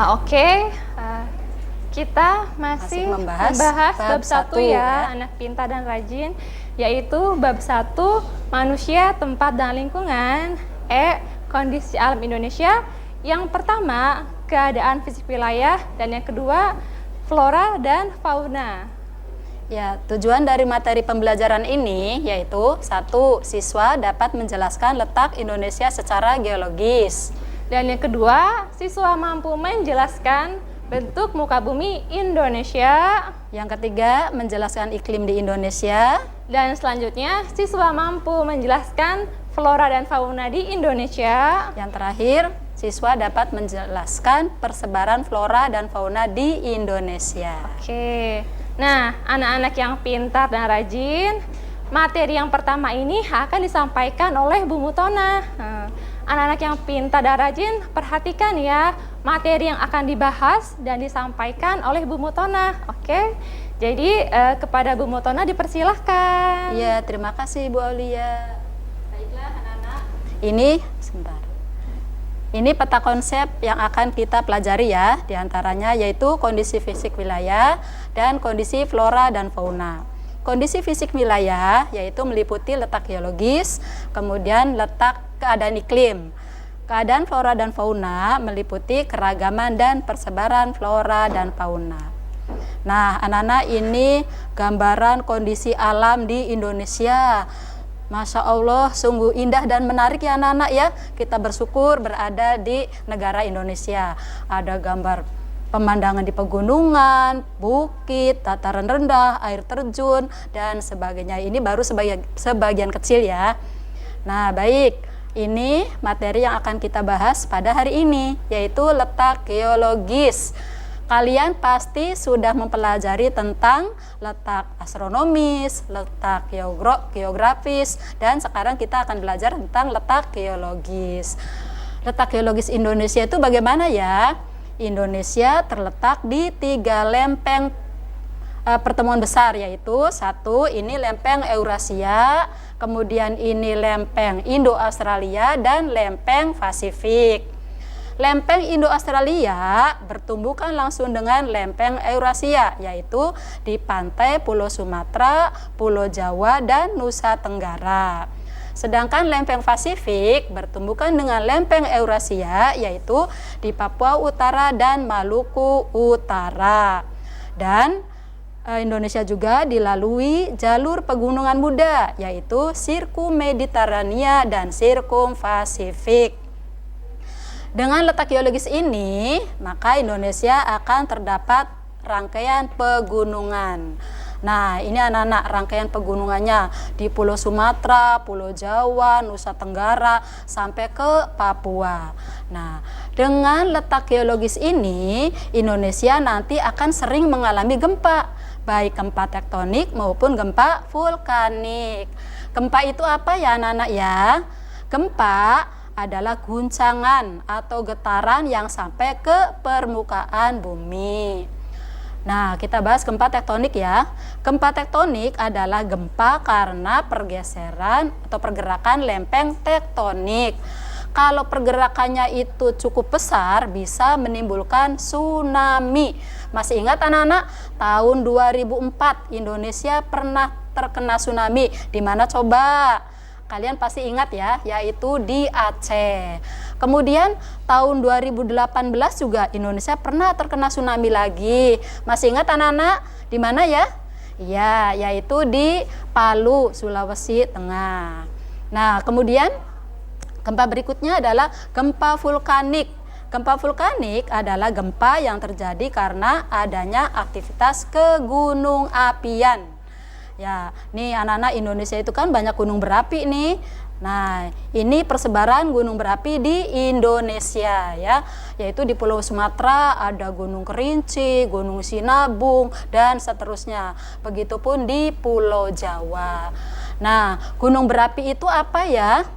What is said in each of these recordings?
Oke. Kita masih membahas bab 1 ya, anak pintar dan rajin, yaitu bab 1 manusia, tempat dan lingkungan, kondisi alam Indonesia. Yang pertama, keadaan fisik wilayah, dan yang kedua, flora dan fauna. Ya, tujuan dari materi pembelajaran ini yaitu 1. Siswa dapat menjelaskan letak Indonesia secara geologis. Dan yang kedua, siswa mampu menjelaskan bentuk muka bumi Indonesia. Yang ketiga, menjelaskan iklim di Indonesia. Dan selanjutnya, siswa mampu menjelaskan flora dan fauna di Indonesia. Yang terakhir, siswa dapat menjelaskan persebaran flora dan fauna di Indonesia. Oke. Nah, anak-anak yang pintar dan rajin, materi yang pertama ini akan disampaikan oleh Bu Mutona. Anak-anak yang pintar dan rajin, perhatikan ya materi yang akan dibahas dan disampaikan oleh Bu Mutona. Oke, jadi kepada Bu Mutona dipersilahkan. Ya, terima kasih Bu Aulia. Baiklah anak-anak. Ini peta konsep yang akan kita pelajari ya, diantaranya yaitu kondisi fisik wilayah dan kondisi flora dan fauna. Kondisi fisik wilayah yaitu meliputi letak geologis, kemudian letak keadaan iklim. Keadaan flora dan fauna meliputi keragaman dan persebaran flora dan fauna. Nah, anak-anak, ini gambaran kondisi alam di Indonesia. Masya Allah, sungguh indah dan menarik ya anak-anak ya. Kita bersyukur berada di negara Indonesia. Ada gambar pemandangan di pegunungan, bukit, dataran rendah, air terjun, dan sebagainya. Ini baru sebagian kecil ya. Nah, baik. Ini materi yang akan kita bahas pada hari ini, yaitu letak geologis. Kalian pasti sudah mempelajari tentang letak astronomis, letak geografis, dan sekarang kita akan belajar tentang letak geologis. Letak geologis Indonesia itu bagaimana ya? Indonesia terletak di 3 lempeng pertemuan besar, yaitu 1, ini lempeng Eurasia, kemudian ini lempeng Indo-Australia, dan lempeng Pasifik. Lempeng Indo-Australia bertumbukan langsung dengan lempeng Eurasia, yaitu di pantai Pulau Sumatera, Pulau Jawa, dan Nusa Tenggara. Sedangkan lempeng Pasifik bertumbukan dengan lempeng Eurasia, yaitu di Papua Utara dan Maluku Utara. Dan Indonesia juga dilalui jalur pegunungan muda, yaitu Sirkum Mediterania dan Sirkum Pasifik. Dengan letak geologis ini, maka Indonesia akan terdapat rangkaian pegunungan. Nah, ini anak-anak rangkaian pegunungannya di Pulau Sumatera, Pulau Jawa, Nusa Tenggara, sampai ke Papua. Nah, dengan letak geologis ini, Indonesia nanti akan sering mengalami gempa, baik gempa tektonik maupun gempa vulkanik. Gempa itu apa ya anak-anak ya? Gempa adalah guncangan atau getaran yang sampai ke permukaan bumi. Nah, kita bahas gempa tektonik ya. Gempa tektonik adalah gempa karena pergeseran atau pergerakan lempeng tektonik. Kalau pergerakannya itu cukup besar, bisa menimbulkan tsunami. Masih ingat anak-anak? Tahun 2004 Indonesia pernah terkena tsunami. Di mana coba? Kalian pasti ingat ya, yaitu di Aceh. Kemudian tahun 2018 juga Indonesia pernah terkena tsunami lagi. Masih ingat anak-anak? Di mana ya? Ya, yaitu di Palu, Sulawesi Tengah. Nah, kemudian gempa berikutnya adalah gempa vulkanik. Gempa vulkanik adalah gempa yang terjadi karena adanya aktivitas kegunung apian. Ya, nih anak-anak, Indonesia itu kan banyak gunung berapi nih. Nah, ini persebaran gunung berapi di Indonesia ya, yaitu di Pulau Sumatera ada Gunung Kerinci, Gunung Sinabung, dan seterusnya. Begitupun di Pulau Jawa. Nah, gunung berapi itu apa ya?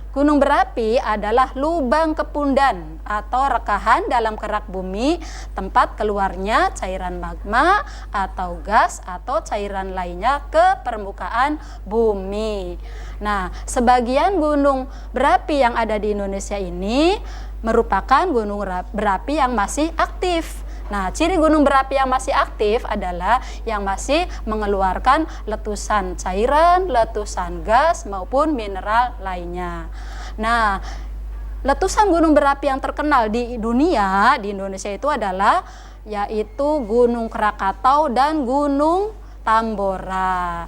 Gunung berapi adalah lubang kepundan atau rekahan dalam kerak bumi, tempat keluarnya cairan magma atau gas atau cairan lainnya ke permukaan bumi. Nah, sebagian gunung berapi yang ada di Indonesia ini merupakan gunung berapi yang masih aktif. Nah, ciri gunung berapi yang masih aktif adalah yang masih mengeluarkan letusan cairan, letusan gas maupun mineral lainnya. Nah, letusan gunung berapi yang terkenal di dunia, di Indonesia itu adalah yaitu Gunung Krakatau dan Gunung Tambora.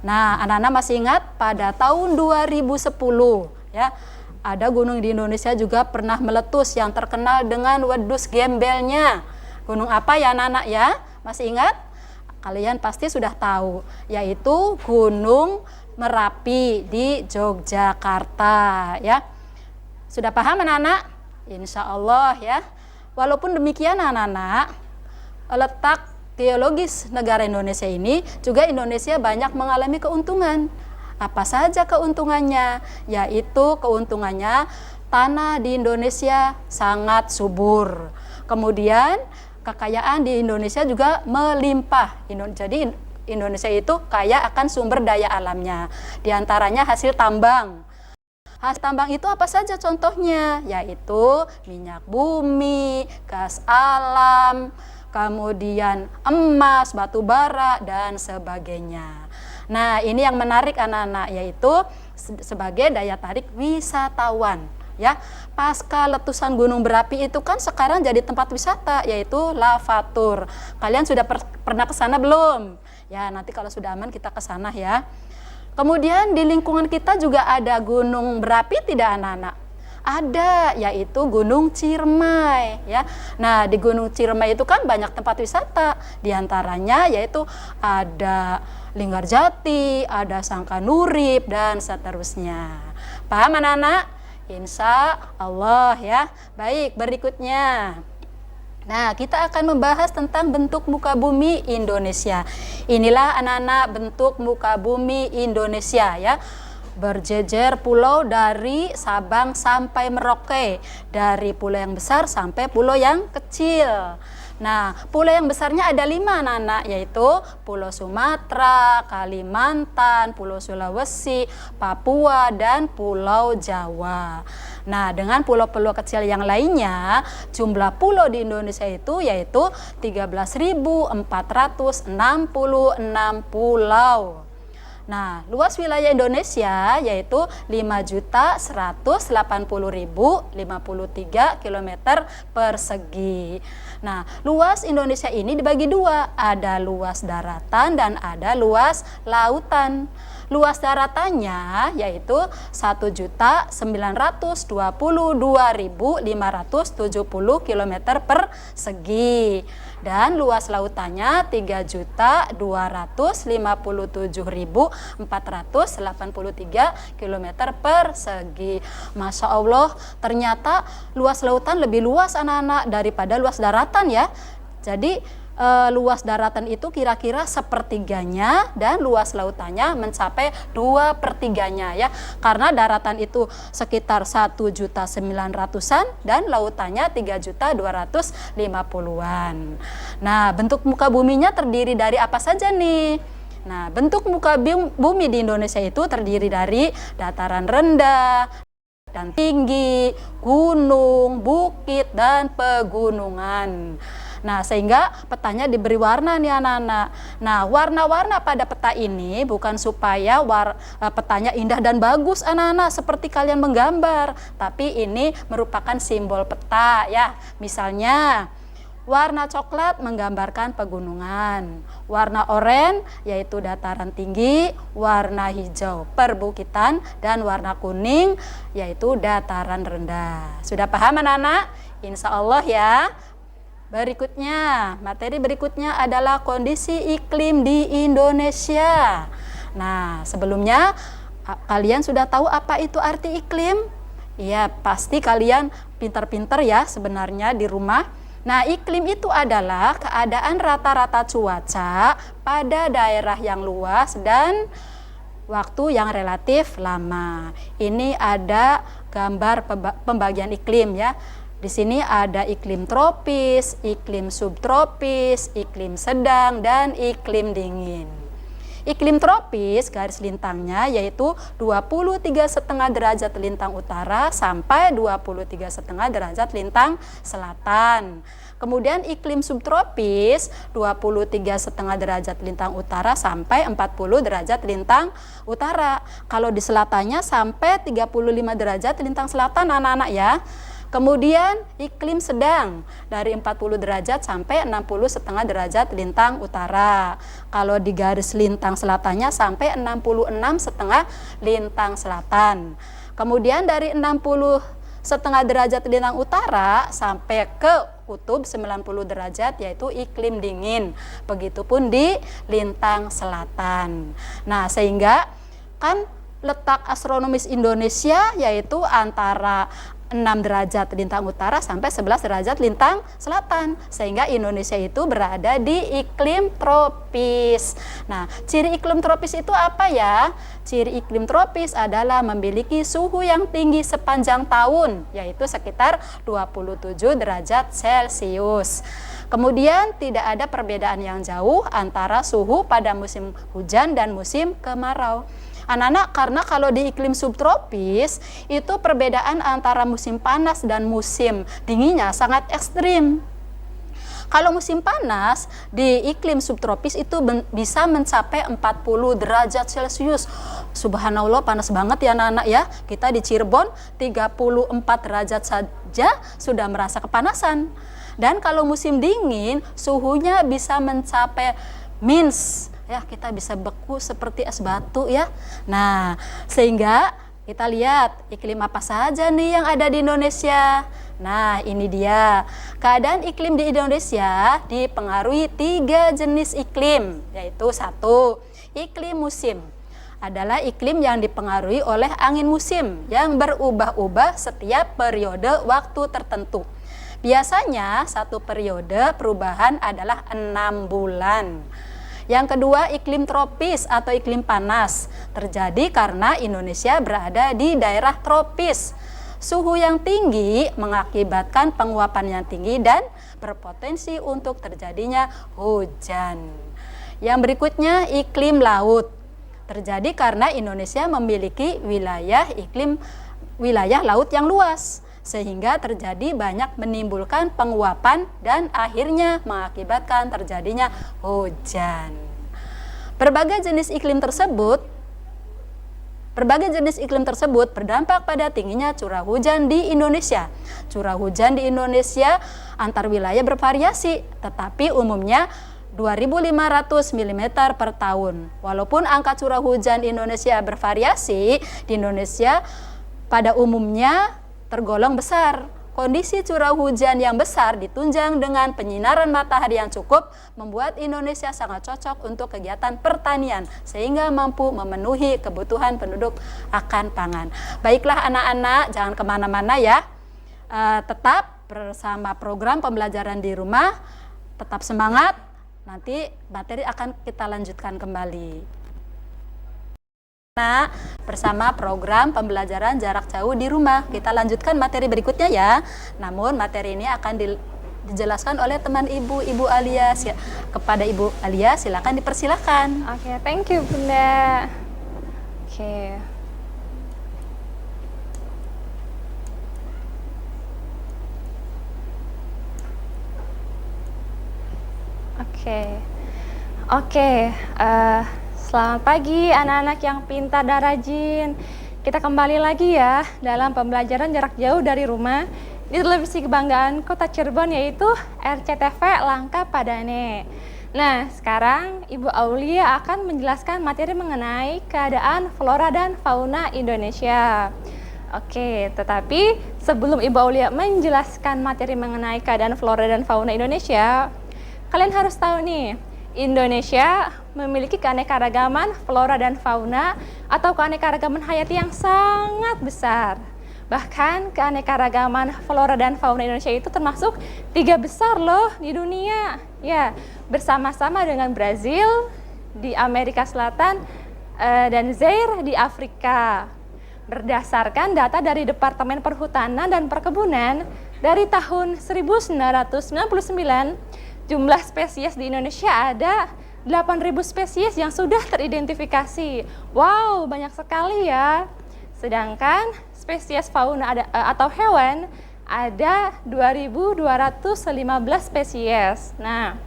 Nah, anak-anak masih ingat pada tahun 2010 ya, ada gunung di Indonesia juga pernah meletus yang terkenal dengan wedus gembelnya. Gunung apa ya anak-anak ya? Masih ingat? Kalian pasti sudah tahu, yaitu Gunung Merapi di Yogyakarta ya. Sudah paham anak-anak? Insya Allah ya. Walaupun demikian anak-anak, letak geologis negara Indonesia ini juga Indonesia banyak mengalami keuntungan. Apa saja keuntungannya? Yaitu keuntungannya tanah di Indonesia sangat subur. Kemudian kekayaan di Indonesia juga melimpah. Jadi Indonesia itu kaya akan sumber daya alamnya. Di antaranya hasil tambang. Hasil tambang itu apa saja contohnya? Yaitu minyak bumi, gas alam, kemudian emas, batu bara, dan sebagainya. Nah, ini yang menarik anak-anak, yaitu sebagai daya tarik wisatawan. Ya, pasca letusan gunung berapi itu kan sekarang jadi tempat wisata, yaitu Lavatur. Kalian sudah pernah ke sana belum? Ya, nanti kalau sudah aman kita ke sana ya. Kemudian di lingkungan kita juga ada gunung berapi tidak anak-anak? Ada, yaitu Gunung Ciremai ya. Nah, di Gunung Ciremai itu kan banyak tempat wisata. Di antaranya yaitu ada Linggarjati, ada Sangkanurip, dan seterusnya. Paham anak-anak? Insya Allah ya. Baik, berikutnya. Nah, kita akan membahas tentang bentuk muka bumi Indonesia. Inilah anak-anak bentuk muka bumi Indonesia ya. Berjejer pulau dari Sabang sampai Merauke, dari pulau yang besar sampai pulau yang kecil. Nah, pulau yang besarnya ada 5 anak-anak, yaitu Pulau Sumatera, Kalimantan, Pulau Sulawesi, Papua, dan Pulau Jawa. Nah, dengan pulau-pulau kecil yang lainnya, jumlah pulau di Indonesia itu yaitu 13.466 pulau. Nah, luas wilayah Indonesia yaitu 5.180.053 km persegi. Nah, luas Indonesia ini dibagi 2, ada luas daratan dan ada luas lautan. Luas daratannya yaitu 1.922.570 km persegi. Dan luas lautannya 3.257.483 km persegi. Masya Allah, ternyata luas lautan lebih luas anak-anak daripada luas daratan ya. Jadi luas daratan itu kira-kira sepertiganya dan luas lautannya mencapai 2/3-nya ya. Karena daratan itu sekitar 1.900.000-an dan lautannya 3.250.000-an. Nah, bentuk muka buminya terdiri dari apa saja nih? Nah, bentuk muka bumi di Indonesia itu terdiri dari dataran rendah dan tinggi, gunung, bukit, dan pegunungan. Nah, sehingga petanya diberi warna nih anak-anak. Nah, warna-warna pada peta ini bukan supaya petanya indah dan bagus anak-anak seperti kalian menggambar, tapi ini merupakan simbol peta ya. Misalnya, warna coklat menggambarkan pegunungan, warna oranye yaitu dataran tinggi, warna hijau perbukitan, dan warna kuning yaitu dataran rendah. Sudah paham anak-anak? Insya Allah ya. Berikutnya, materi berikutnya adalah kondisi iklim di Indonesia. Nah, sebelumnya kalian sudah tahu apa itu arti iklim? Ya, pasti kalian pintar-pintar ya sebenarnya di rumah. Nah, iklim itu adalah keadaan rata-rata cuaca pada daerah yang luas dan waktu yang relatif lama. Ini ada gambar pembagian iklim ya. Di sini ada iklim tropis, iklim subtropis, iklim sedang, dan iklim dingin. Iklim tropis garis lintangnya yaitu 23,5 derajat lintang utara sampai 23,5 derajat lintang selatan. Kemudian iklim subtropis 23,5 derajat lintang utara sampai 40 derajat lintang utara. Kalau di selatannya sampai 35 derajat lintang selatan anak-anak ya. Kemudian iklim sedang dari 40 derajat sampai 60,5 derajat lintang utara. Kalau di garis lintang selatannya sampai 66,5 lintang selatan. Kemudian dari 60,5 derajat lintang utara sampai ke kutub 90 derajat yaitu iklim dingin. Begitupun di lintang selatan. Nah, sehingga kan letak astronomis Indonesia yaitu antara 6 derajat lintang utara sampai 11 derajat lintang selatan, sehingga Indonesia itu berada di iklim tropis. Nah, ciri iklim tropis itu apa ya? Ciri iklim tropis adalah memiliki suhu yang tinggi sepanjang tahun, yaitu sekitar 27 derajat Celcius. Kemudian tidak ada perbedaan yang jauh antara suhu pada musim hujan dan musim kemarau. Anak-anak, karena kalau di iklim subtropis itu perbedaan antara musim panas dan musim dinginnya sangat ekstrim. Kalau musim panas di iklim subtropis itu bisa mencapai 40 derajat Celcius. Subhanallah, panas banget ya anak-anak ya. Kita di Cirebon 34 derajat saja sudah merasa kepanasan. Dan kalau musim dingin suhunya bisa mencapai minus, ya kita bisa beku seperti es batu ya. Nah, sehingga kita lihat iklim apa saja nih yang ada di Indonesia. Nah, ini dia. Keadaan iklim di Indonesia dipengaruhi 3 jenis iklim, yaitu 1. Iklim musim adalah iklim yang dipengaruhi oleh angin musim yang berubah-ubah setiap periode waktu tertentu. Biasanya satu periode perubahan adalah 6 bulan. Yang kedua, iklim tropis atau iklim panas terjadi karena Indonesia berada di daerah tropis. Suhu yang tinggi mengakibatkan penguapan yang tinggi dan berpotensi untuk terjadinya hujan. Yang berikutnya, iklim laut terjadi karena Indonesia memiliki wilayah laut yang luas, sehingga terjadi banyak menimbulkan penguapan dan akhirnya mengakibatkan terjadinya hujan. Berbagai jenis iklim tersebut berdampak pada tingginya curah hujan di Indonesia. Curah hujan di Indonesia antar wilayah bervariasi, tetapi umumnya 2.500 mm per tahun. Walaupun angka curah hujan di Indonesia bervariasi, di Indonesia pada umumnya tergolong besar. Kondisi curah hujan yang besar ditunjang dengan penyinaran matahari yang cukup membuat Indonesia sangat cocok untuk kegiatan pertanian sehingga mampu memenuhi kebutuhan penduduk akan pangan. Baiklah anak-anak, jangan kemana-mana ya. Tetap bersama program pembelajaran di rumah, tetap semangat. Nanti materi akan kita lanjutkan kembali. Nah, bersama program pembelajaran jarak jauh di rumah, kita lanjutkan materi berikutnya ya. Namun materi ini akan dijelaskan oleh teman Ibu Alia. Kepada Ibu Alia silakan dipersilakan. Oke, thank you Bunda. Oke. Selamat pagi anak-anak yang pintar dan rajin. Kita kembali lagi ya dalam pembelajaran jarak jauh dari rumah di televisi kebanggaan Kota Cirebon, yaitu RCTV Langka Padane. Nah, sekarang Ibu Aulia akan menjelaskan materi mengenai keadaan flora dan fauna Indonesia. Oke, tetapi sebelum Ibu Aulia menjelaskan materi mengenai keadaan flora dan fauna Indonesia, kalian harus tahu nih, Indonesia memiliki keanekaragaman flora dan fauna atau keanekaragaman hayati yang sangat besar. Bahkan keanekaragaman flora dan fauna Indonesia itu termasuk 3 besar loh di dunia. Ya, bersama-sama dengan Brazil di Amerika Selatan dan Zaire di Afrika. Berdasarkan data dari Departemen Perhutanan dan Perkebunan dari tahun 1999, jumlah spesies di Indonesia ada 8.000 spesies yang sudah teridentifikasi. Wow, banyak sekali ya. Sedangkan spesies fauna atau hewan ada 2.215 spesies. Nah,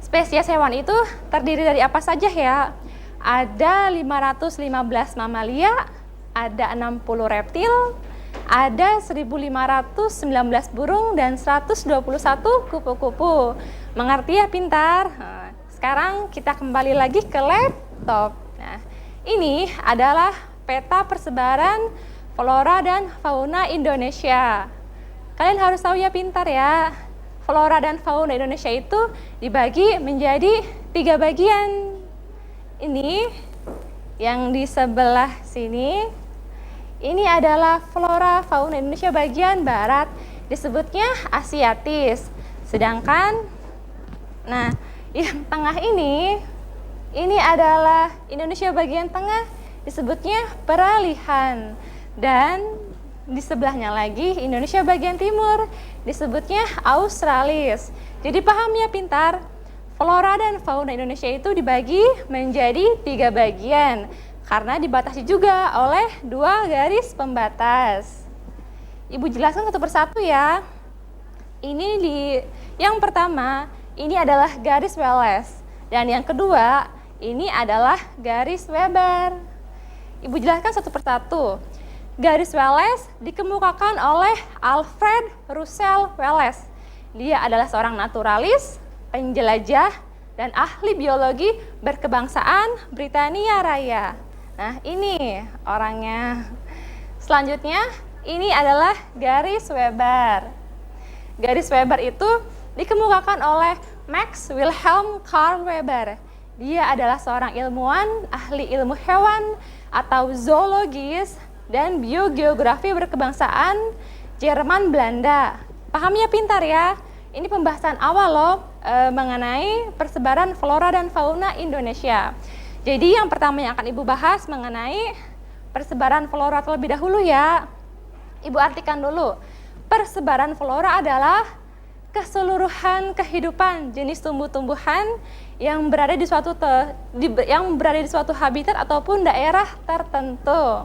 spesies hewan itu terdiri dari apa saja ya? Ada 515 mamalia, ada 60 reptil, ada 1.519 burung, dan 121 kupu-kupu. Mengerti ya pintar? Nah, sekarang kita kembali lagi ke laptop. Nah, ini adalah peta persebaran flora dan fauna Indonesia. Kalian harus tahu ya pintar ya. Flora dan fauna Indonesia itu dibagi menjadi 3 bagian. Ini yang di sebelah sini, ini adalah flora fauna Indonesia bagian barat, disebutnya Asiatis. Sedangkan, nah, yang tengah ini adalah Indonesia bagian tengah, disebutnya Peralihan. Dan di sebelahnya lagi Indonesia bagian timur, disebutnya Australis. Jadi paham ya pintar? Flora dan fauna Indonesia itu dibagi menjadi 3 bagian karena dibatasi juga oleh 2 garis pembatas. Ibu jelaskan satu persatu ya. Yang pertama, ini adalah garis Wallace, dan yang kedua, ini adalah garis Weber. Ibu jelaskan satu persatu. Garis Wallace dikemukakan oleh Alfred Russel Wallace. Dia adalah seorang naturalis, penjelajah, dan ahli biologi berkebangsaan Britania Raya. Nah, ini orangnya. Selanjutnya, ini adalah garis Weber. Garis Weber itu dikemukakan oleh Max Wilhelm Carl Weber. Dia adalah seorang ilmuwan, ahli ilmu hewan atau zoologis dan biogeografi berkebangsaan Jerman Belanda. Paham ya pintar ya? Ini pembahasan awal loh mengenai persebaran flora dan fauna Indonesia. Jadi yang pertama yang akan Ibu bahas mengenai persebaran flora terlebih dahulu ya. Ibu artikan dulu. Persebaran flora adalah keseluruhan kehidupan jenis tumbuh-tumbuhan yang berada di suatu habitat ataupun daerah tertentu.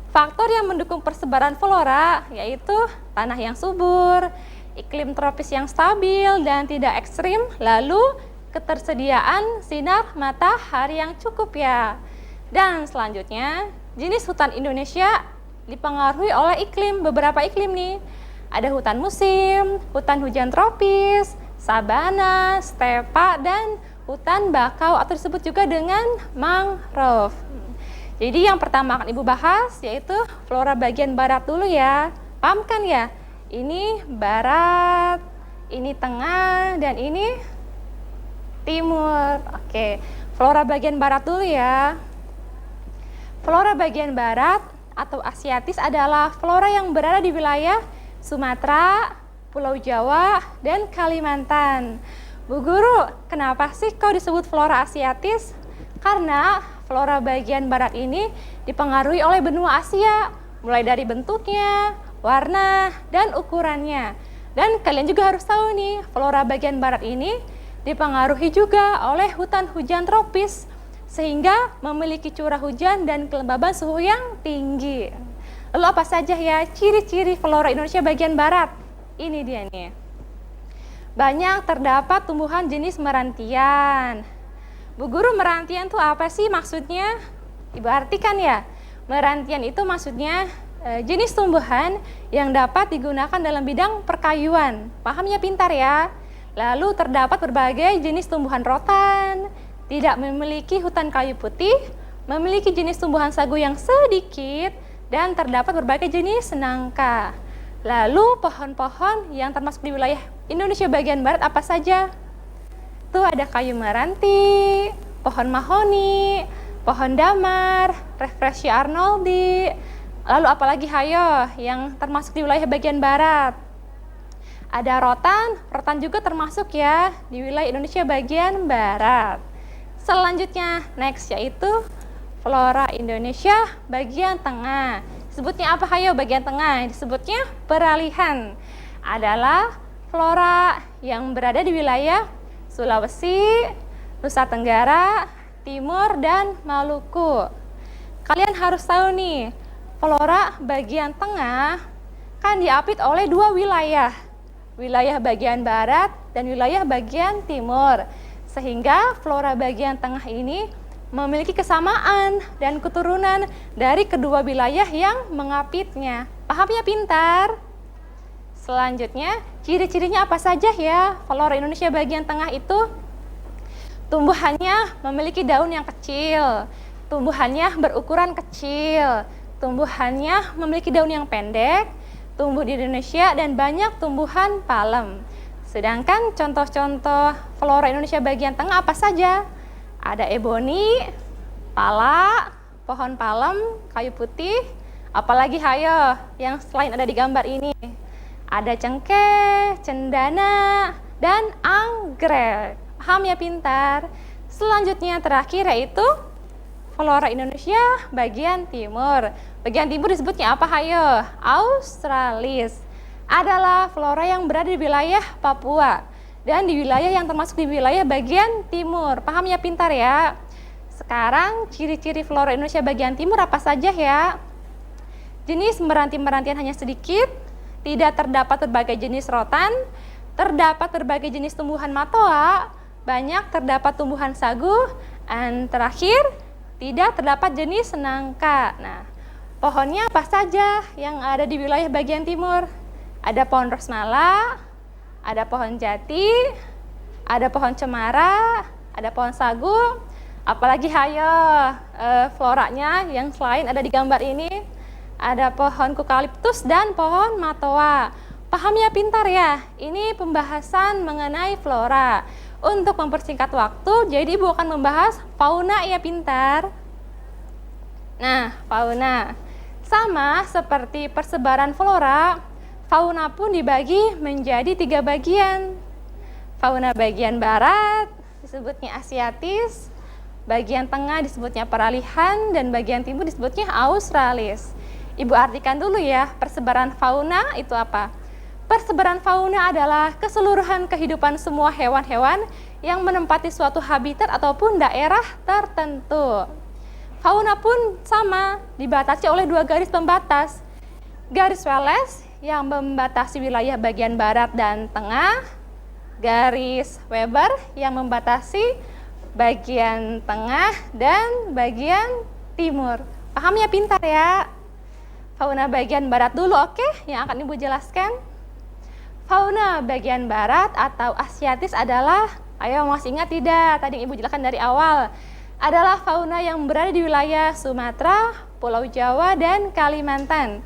Faktor yang mendukung persebaran flora yaitu tanah yang subur, iklim tropis yang stabil dan tidak ekstrim, lalu ketersediaan sinar matahari yang cukup ya. Dan selanjutnya, jenis hutan Indonesia dipengaruhi oleh beberapa iklim nih. Ada hutan musim, hutan hujan tropis, sabana, stepa, dan hutan bakau atau disebut juga dengan mangrove. Jadi yang pertama akan Ibu bahas yaitu flora bagian barat dulu ya. Paham kan ya? Ini barat, ini tengah, dan ini timur. Oke, flora bagian barat dulu ya. Flora bagian barat atau Asiatis adalah flora yang berada di wilayah Sumatera, Pulau Jawa, dan Kalimantan. Bu Guru, kenapa sih kok disebut flora Asiatis? Karena flora bagian barat ini dipengaruhi oleh benua Asia, mulai dari bentuknya, warna, dan ukurannya. Dan kalian juga harus tahu nih, flora bagian barat ini dipengaruhi juga oleh hutan hujan tropis, sehingga memiliki curah hujan dan kelembaban suhu yang tinggi. Lalu apa saja ya ciri-ciri flora Indonesia bagian barat? Ini dia nih. Banyak terdapat tumbuhan jenis merantian. Bu Guru, merantian itu apa sih maksudnya? Ibu artikan ya. Merantian itu maksudnya jenis tumbuhan yang dapat digunakan dalam bidang perkayuan. Paham ya pintar ya? Lalu terdapat berbagai jenis tumbuhan rotan, tidak memiliki hutan kayu putih, memiliki jenis tumbuhan sagu yang sedikit, dan terdapat berbagai jenis nangka. Lalu pohon-pohon yang termasuk di wilayah Indonesia bagian barat apa saja? Tuh ada kayu meranti, pohon mahoni, pohon damar, Rafflesia arnoldi. Lalu apalagi hayo yang termasuk di wilayah bagian barat? Ada rotan juga termasuk ya di wilayah Indonesia bagian barat. Selanjutnya next yaitu flora Indonesia bagian tengah. Disebutnya apa hayo bagian tengah? Disebutnya Peralihan. Adalah flora yang berada di wilayah Sulawesi, Nusa Tenggara, Timur, dan Maluku. Kalian harus tahu nih, flora bagian tengah kan diapit oleh dua wilayah. Wilayah bagian barat dan wilayah bagian timur. Sehingga flora bagian tengah ini memiliki kesamaan dan keturunan dari kedua wilayah yang mengapitnya. Paham ya pintar? Selanjutnya, ciri-cirinya apa saja ya flora Indonesia bagian tengah itu? Tumbuhannya memiliki daun yang kecil, tumbuhannya berukuran kecil, tumbuhannya memiliki daun yang pendek, tumbuh di Indonesia dan banyak tumbuhan palem. Sedangkan contoh-contoh flora Indonesia bagian tengah apa saja? Ada eboni, pala, pohon palem, kayu putih, apalagi hayo yang selain ada di gambar ini. Ada cengkeh, cendana, dan anggrek. Paham ya pintar? Selanjutnya terakhir yaitu flora Indonesia bagian timur. Bagian timur disebutnya apa hayo? Australis. Adalah flora yang berada di wilayah Papua dan di wilayah yang termasuk di wilayah bagian timur. Paham ya pintar ya? Sekarang ciri-ciri flora Indonesia bagian timur apa saja ya? Jenis meranti-merantian hanya sedikit, tidak terdapat berbagai jenis rotan, terdapat berbagai jenis tumbuhan matoa, banyak terdapat tumbuhan sagu, dan terakhir tidak terdapat jenis nangka. Nah, pohonnya apa saja yang ada di wilayah bagian timur? Ada pohon rosmala, ada pohon jati, ada pohon cemara, ada pohon sagu, apalagi hayo floranya yang selain ada di gambar ini. Ada pohon eukaliptus dan pohon matoa. Paham ya pintar ya? Ini pembahasan mengenai flora. Untuk mempersingkat waktu, jadi Ibu akan membahas fauna ya pintar. Nah, fauna. Sama seperti persebaran flora, fauna pun dibagi menjadi 3 bagian. Fauna bagian barat disebutnya asiatis, bagian tengah disebutnya peralihan, dan bagian timur disebutnya australis. Ibu artikan dulu ya, persebaran fauna itu apa? Persebaran fauna adalah keseluruhan kehidupan semua hewan-hewan yang menempati suatu habitat ataupun daerah tertentu. Fauna pun sama, dibatasi oleh 2 garis pembatas. Garis Wallace yang membatasi wilayah bagian barat dan tengah, garis Weber yang membatasi bagian tengah dan bagian timur. Paham ya pintar ya? Fauna bagian barat dulu, oke? Yang akan Ibu jelaskan. Fauna bagian barat atau asiatis adalah, ayo masih ingat tidak? Tadi Ibu jelaskan dari awal. Adalah fauna yang berada di wilayah Sumatera, Pulau Jawa, dan Kalimantan.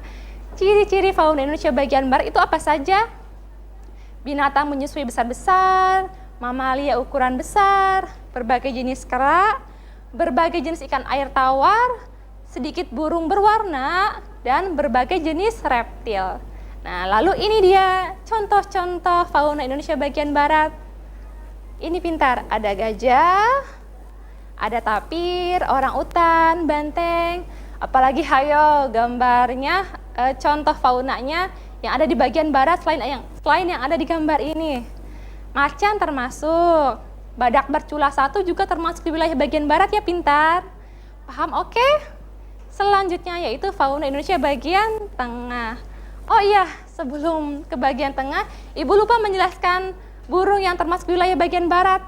Ciri-ciri fauna Indonesia bagian barat itu apa saja? Binatang menyusui besar-besar, mamalia ukuran besar, berbagai jenis kera, berbagai jenis ikan air tawar, sedikit burung berwarna, dan berbagai jenis reptil. Nah, lalu ini dia contoh-contoh fauna Indonesia bagian barat. Ini pintar, ada gajah, ada tapir, orang utan, banteng, apalagi hayo gambarnya, contoh faunanya yang ada di bagian barat selain yang ada di gambar ini. Macan termasuk, badak bercula 1 juga termasuk di wilayah bagian barat ya pintar. Paham? Oke? Selanjutnya yaitu fauna Indonesia bagian tengah. Oh iya, sebelum ke bagian tengah, Ibu lupa menjelaskan burung yang termasuk wilayah bagian barat.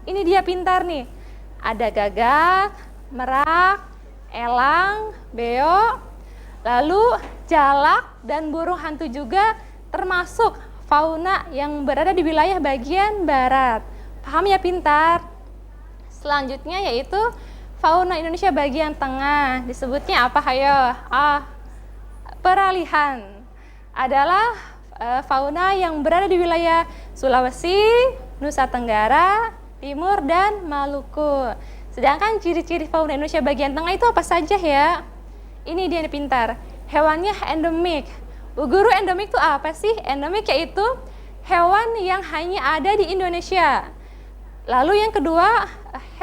Ini dia pintar nih. Ada gagak, merak, elang, beo, lalu jalak dan burung hantu juga termasuk fauna yang berada di wilayah bagian barat. Paham ya pintar? Selanjutnya yaitu fauna Indonesia bagian tengah. Disebutnya apa hayo? Peralihan. Adalah fauna yang berada di wilayah Sulawesi, Nusa Tenggara, Timur, dan Maluku. Sedangkan ciri-ciri fauna Indonesia bagian tengah itu apa saja ya? Ini dia nih pintar. Hewannya endemik. Bu Guru, endemik itu apa sih? Endemik yaitu hewan yang hanya ada di Indonesia. Lalu yang kedua,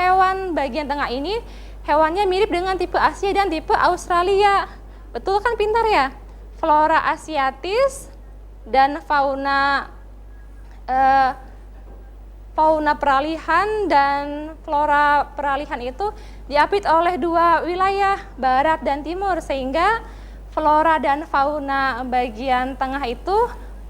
hewan bagian tengah ini hewannya mirip dengan tipe Asia dan tipe Australia. Betul kan pintar ya? Flora asiatis dan fauna fauna peralihan dan flora peralihan itu diapit oleh dua wilayah, barat dan timur, sehingga flora dan fauna bagian tengah itu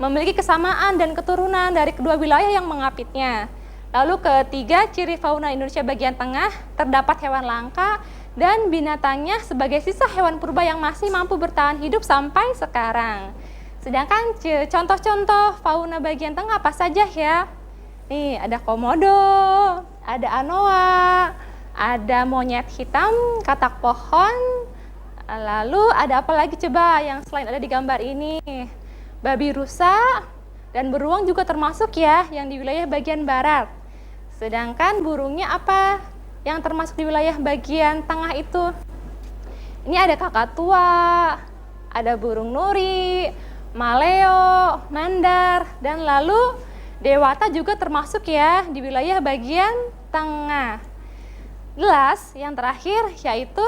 memiliki kesamaan dan keturunan dari kedua wilayah yang mengapitnya. Lalu ketiga, ciri fauna Indonesia bagian tengah, terdapat hewan langka dan binatangnya sebagai sisa hewan purba yang masih mampu bertahan hidup sampai sekarang. Sedangkan contoh-contoh fauna bagian tengah apa saja ya? Nih, ada komodo, ada anoa, ada monyet hitam, katak pohon, lalu ada apa lagi coba yang selain ada di gambar ini? Babi rusa dan beruang juga termasuk ya yang di wilayah bagian barat. Sedangkan burungnya apa yang termasuk di wilayah bagian tengah itu? Ini ada kakatua, ada burung nuri, maleo, mandar, dan lalu dewata juga termasuk ya di wilayah bagian tengah. Jelas yang terakhir yaitu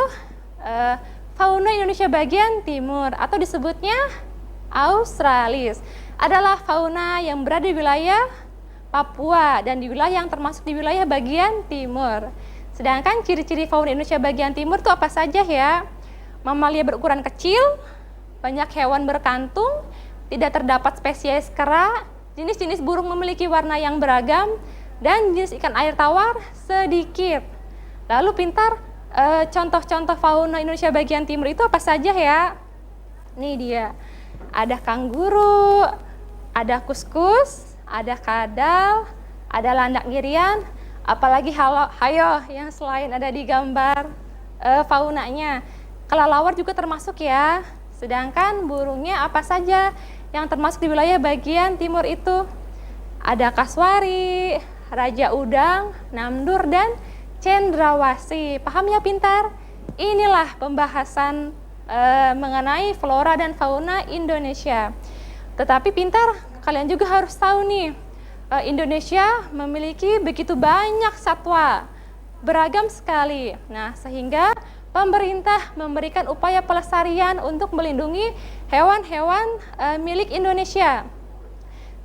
fauna Indonesia bagian timur atau disebutnya Australis adalah fauna yang berada di wilayah Papua dan di wilayah yang termasuk di wilayah bagian timur. Sedangkan ciri-ciri fauna Indonesia bagian timur itu apa saja ya? Mamalia berukuran kecil, banyak hewan berkantung, tidak terdapat spesies kera, jenis-jenis burung memiliki warna yang beragam, dan jenis ikan air tawar sedikit. Lalu pintar, contoh-contoh fauna Indonesia bagian timur itu apa saja ya? Nih dia, ada kanguru, ada kuskus, ada kadal, ada landak ngirian, apalagi hayo yang selain ada di gambar faunanya. Kelelawar juga termasuk ya. Sedangkan burungnya apa saja yang termasuk di wilayah bagian timur itu? Ada kasuari, raja udang, namdur, dan cendrawasih. Paham ya pintar? Inilah pembahasan mengenai flora dan fauna Indonesia. Tetapi pintar, kalian juga harus tahu nih, Indonesia memiliki begitu banyak satwa, beragam sekali. Nah, sehingga pemerintah memberikan upaya pelestarian untuk melindungi hewan-hewan milik Indonesia.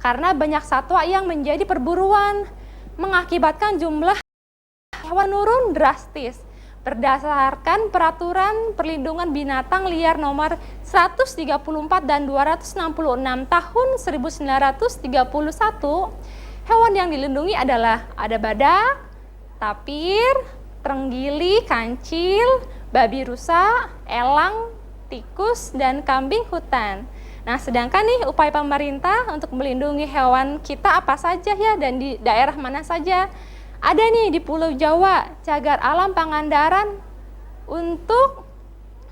Karena banyak satwa yang menjadi perburuan, mengakibatkan jumlah hewan menurun drastis. Berdasarkan Peraturan Perlindungan Binatang Liar Nomor 134 dan 266 Tahun 1931, hewan yang dilindungi adalah ada badak, tapir, terenggiling, kancil, babi rusa, elang, tikus, dan kambing hutan. Nah, sedangkan nih upaya pemerintah untuk melindungi hewan kita apa saja ya dan di daerah mana saja? Ada nih di Pulau Jawa, Cagar Alam Pangandaran untuk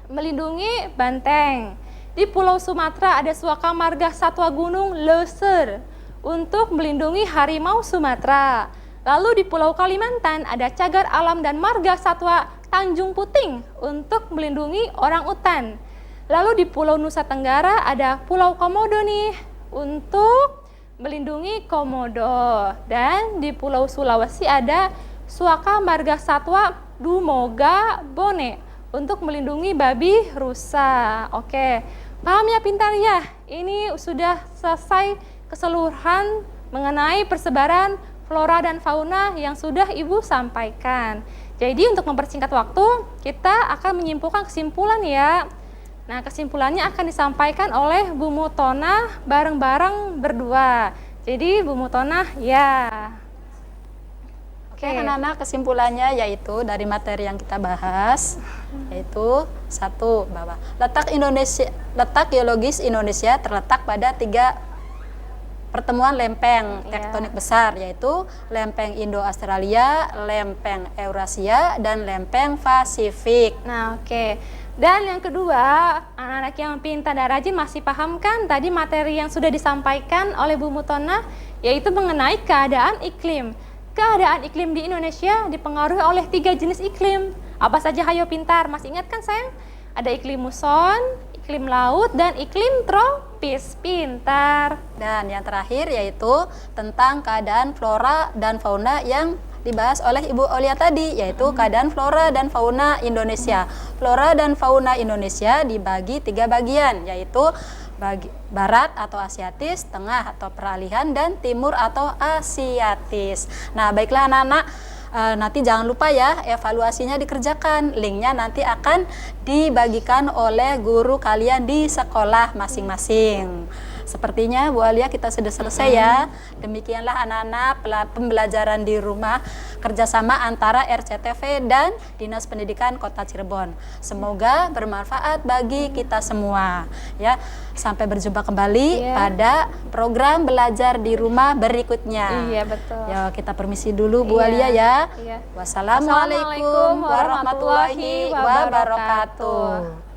melindungi banteng. Di Pulau Sumatera ada Suaka Marga Satwa Gunung Leuser untuk melindungi harimau Sumatera. Lalu di Pulau Kalimantan ada Cagar Alam dan Marga Satwa Tanjung Puting untuk melindungi orangutan. Lalu di Pulau Nusa Tenggara ada Pulau Komodo nih untuk melindungi komodo, dan di Pulau Sulawesi ada Suaka Marga Satwa Dumoga Bone untuk melindungi babi rusa. Oke, paham ya pintar ya? Ini sudah selesai keseluruhan mengenai persebaran flora dan fauna yang sudah Ibu sampaikan. Jadi untuk mempersingkat waktu, kita akan menyimpulkan kesimpulan ya. Nah, kesimpulannya akan disampaikan oleh Bu Mutona bareng-bareng berdua. Jadi, Bu Mutona, ya. Oke, anak-anak, kesimpulannya yaitu dari materi yang kita bahas, yaitu satu, bahwa letak geologis Indonesia terletak pada 3 pertemuan lempeng tektonik besar, yaitu lempeng Indo-Australia, lempeng Eurasia, dan lempeng Pasifik. Nah, oke. Dan yang kedua, anak-anak yang pintar dan rajin masih paham kan tadi materi yang sudah disampaikan oleh Bu Mutona, yaitu mengenai keadaan iklim. Keadaan iklim di Indonesia dipengaruhi oleh 3 jenis iklim. Apa saja hayo pintar? Masih ingat kan sayang? Ada iklim muson, iklim laut, dan iklim tropis. Pintar. Dan yang terakhir yaitu tentang keadaan flora dan fauna yang dibahas oleh Ibu Olia tadi, yaitu keadaan flora dan fauna Indonesia. Flora dan fauna Indonesia dibagi 3 bagian, yaitu barat atau Asiatis, tengah atau peralihan, dan timur atau Asiatis. Nah, baiklah anak-anak, nanti jangan lupa ya evaluasinya dikerjakan. Linknya nanti akan dibagikan oleh guru kalian di sekolah masing-masing. Sepertinya Bu Alia kita sudah selesai ya. Demikianlah anak-anak pembelajaran di rumah kerjasama antara RCTV dan Dinas Pendidikan Kota Cirebon. Semoga bermanfaat bagi kita semua ya. Sampai berjumpa kembali pada program belajar di rumah berikutnya. Iya, betul. Ya, kita permisi dulu Bu Alia ya. Iya. Wassalamualaikum warahmatullahi wabarakatuh.